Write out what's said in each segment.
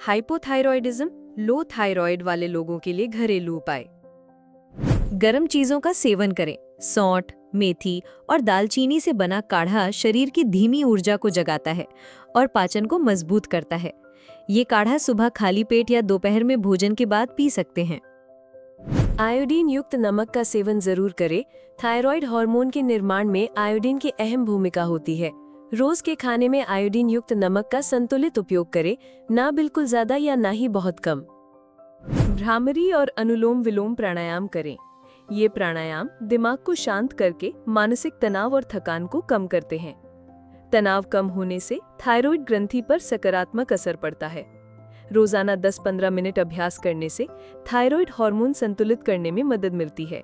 Hypothyroidism, लो thyroid वाले लोगों के लिए घरेलू उपाय। गर्म चीजों का सेवन करें। सौंठ, मेथी और दालचीनी से बना काढ़ा शरीर की धीमी ऊर्जा को जगाता है और पाचन को मजबूत करता है। ये काढ़ा सुबह खाली पेट या दोपहर में भोजन के बाद पी सकते हैं। आयोडीन युक्त नमक का सेवन जरूर करें। थायराइड हार्मोन के निर्माण में आयोडीन की अहम भूमिका होती है। रोज के खाने में आयोडीन युक्त नमक का संतुलित उपयोग करें, ना बिल्कुल ज्यादा या ना ही बहुत कम। भ्रामरी और अनुलोम विलोम प्राणायाम करें। ये प्राणायाम दिमाग को शांत करके मानसिक तनाव और थकान को कम करते हैं। तनाव कम होने से थायराइड ग्रंथि पर सकारात्मक असर पड़ता है। रोजाना 10-15 मिनट अभ्यास करने से थायराइड हार्मोन संतुलित करने में मदद मिलती है।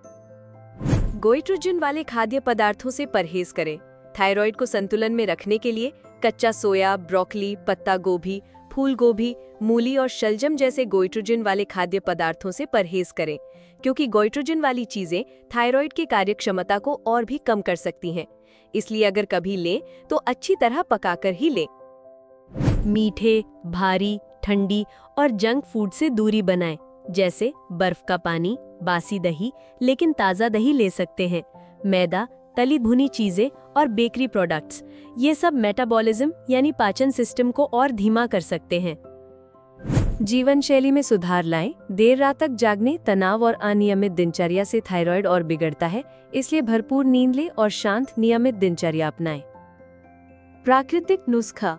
गोइट्रोजन वाले खाद्य पदार्थों से परहेज करें। थायराइड को संतुलन में रखने के लिए कच्चा सोया, ब्रोकली, पत्ता गोभी, फूल गोभी, मूली और शलजम जैसे गोइट्रोजन वाले खाद्य पदार्थों से परहेज करें, क्योंकि गोइट्रोजन वाली चीजें थायराइड की कार्यक्षमता को और भी कम कर सकती हैं। इसलिए अगर कभी लें तो अच्छी तरह पकाकर ही लें। मीठे, भारी, ठंडी और जंक फूड से दूरी बनाएं, जैसे बर्फ का पानी, बासी दही, लेकिन ताज़ा दही ले सकते हैं। मैदा, तली भुनी चीजें और बेकरी प्रोडक्ट्स, ये सब मेटाबॉलिज्म यानी पाचन सिस्टम को और धीमा कर सकते हैं। जीवन शैली में सुधार लाएं। देर रात तक जागने, तनाव और अनियमित दिनचर्या से थायराइड और बिगड़ता है, इसलिए भरपूर नींद लें और शांत नियमित दिनचर्या अपनाएं। प्राकृतिक नुस्खा।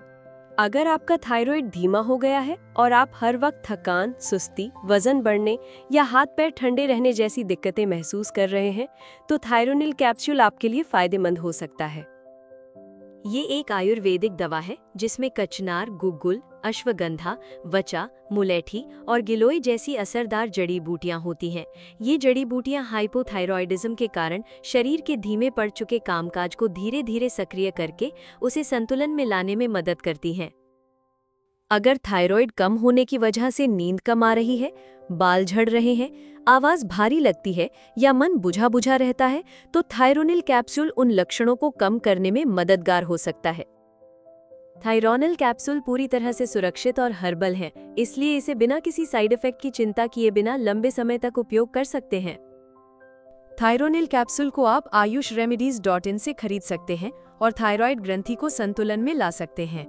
अगर आपका थायराइड धीमा हो गया है और आप हर वक्त थकान, सुस्ती, वजन बढ़ने या हाथ पैर ठंडे रहने जैसी दिक्कतें महसूस कर रहे हैं, तो थायरोनिल कैप्सूल आपके लिए फायदेमंद हो सकता है। ये एक आयुर्वेदिक दवा है जिसमें कचनार, गुग्गुल, अश्वगंधा, वचा, मुलेठी और गिलोय जैसी असरदार जड़ी बूटियां होती हैं। ये जड़ी बूटियां हाइपोथायरॉयडिज्म के कारण शरीर के धीमे पड़ चुके कामकाज को धीरे धीरे सक्रिय करके उसे संतुलन में लाने में मदद करती हैं। अगर थायराइड कम होने की वजह से नींद कम आ रही है, बाल झड़ रहे हैं, आवाज भारी लगती है या मन बुझा बुझा रहता है, तो थायरोनिल कैप्सूल उन लक्षणों को कम करने में मददगार हो सकता है। थायरोनिल कैप्सूल पूरी तरह से सुरक्षित और हर्बल है, इसलिए इसे बिना किसी साइड इफेक्ट की चिंता किए बिना लंबे समय तक उपयोग कर सकते हैं। थायरोनिल कैप्सूल को आप ayushRemedies.in से खरीद सकते हैं और थायराइड ग्रंथि को संतुलन में ला सकते हैं।